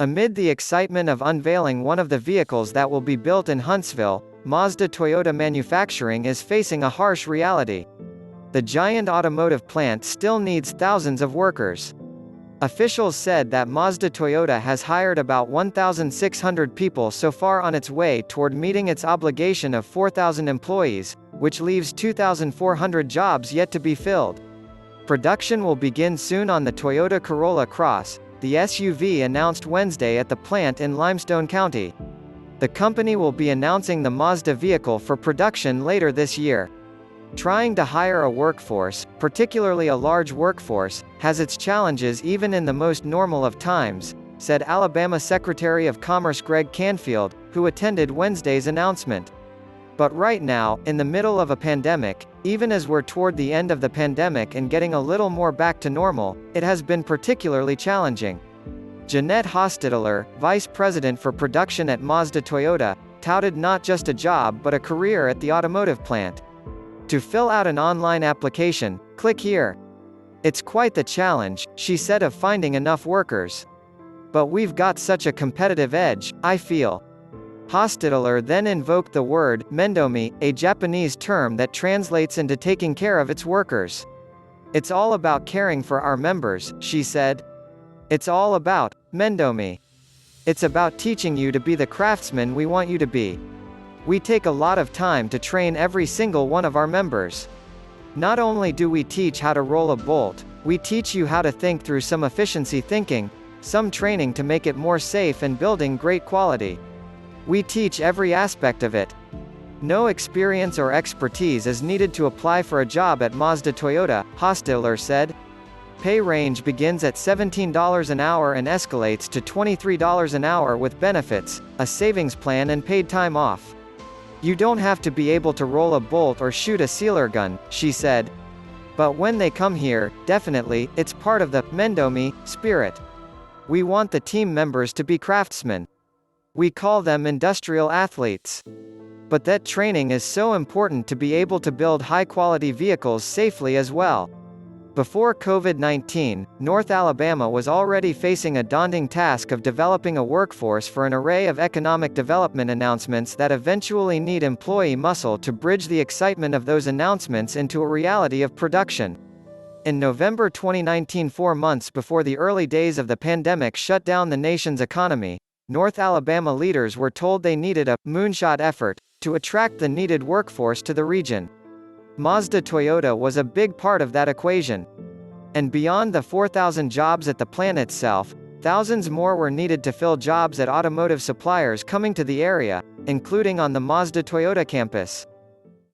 Amid the excitement of unveiling one of the vehicles that will be built in Huntsville, Mazda Toyota manufacturing is facing a harsh reality. The giant automotive plant still needs thousands of workers. Officials said that Mazda Toyota has hired about 1,600 people so far on its way toward meeting its obligation of 4,000 employees, which leaves 2,400 jobs yet to be filled. Production will begin soon on the Toyota Corolla Cross, the SUV announced Wednesday at the plant in Limestone County. The company will be announcing the Mazda vehicle for production later this year. Trying to hire a workforce, particularly a large workforce, has its challenges even in the most normal of times, said Alabama Secretary of Commerce Greg Canfield, who attended Wednesday's announcement. But right now, in the middle of a pandemic, even as we're toward the end of the pandemic and getting a little more back to normal, it has been particularly challenging. Jeanette Hostetler, vice president for production at Mazda Toyota, touted not just a job but a career at the automotive plant. To fill out an online application, click here. It's quite the challenge, she said, of finding enough workers. But we've got such a competitive edge, I feel. Hostetler then invoked the word mendomi, a Japanese term that translates into taking care of its workers. It's all about caring for our members, she said. It's all about mendomi. It's about teaching you to be the craftsman we want you to be. We take a lot of time to train every single one of our members. Not only do we teach how to roll a bolt, we teach you how to think through some efficiency thinking, some training to make it more safe and building great quality. We teach every aspect of it. No experience or expertise is needed to apply for a job at Mazda Toyota, Hostetler said. Pay range begins at $17 an hour and escalates to $23 an hour with benefits, a savings plan and paid time off. You don't have to be able to roll a bolt or shoot a sealer gun, she said. But when they come here, definitely, it's part of the mendomi spirit. We want the team members to be craftsmen. We call them industrial athletes. But that training is so important to be able to build high-quality vehicles safely as well. Before COVID-19, North Alabama was already facing a daunting task of developing a workforce for an array of economic development announcements that eventually need employee muscle to bridge the excitement of those announcements into a reality of production. In November 2019, 4 months before the early days of the pandemic shut down the nation's economy, North Alabama leaders were told they needed a moonshot effort to attract the needed workforce to the region. Mazda Toyota was a big part of that equation. And beyond the 4,000 jobs at the plant itself, thousands more were needed to fill jobs at automotive suppliers coming to the area, including on the Mazda Toyota campus.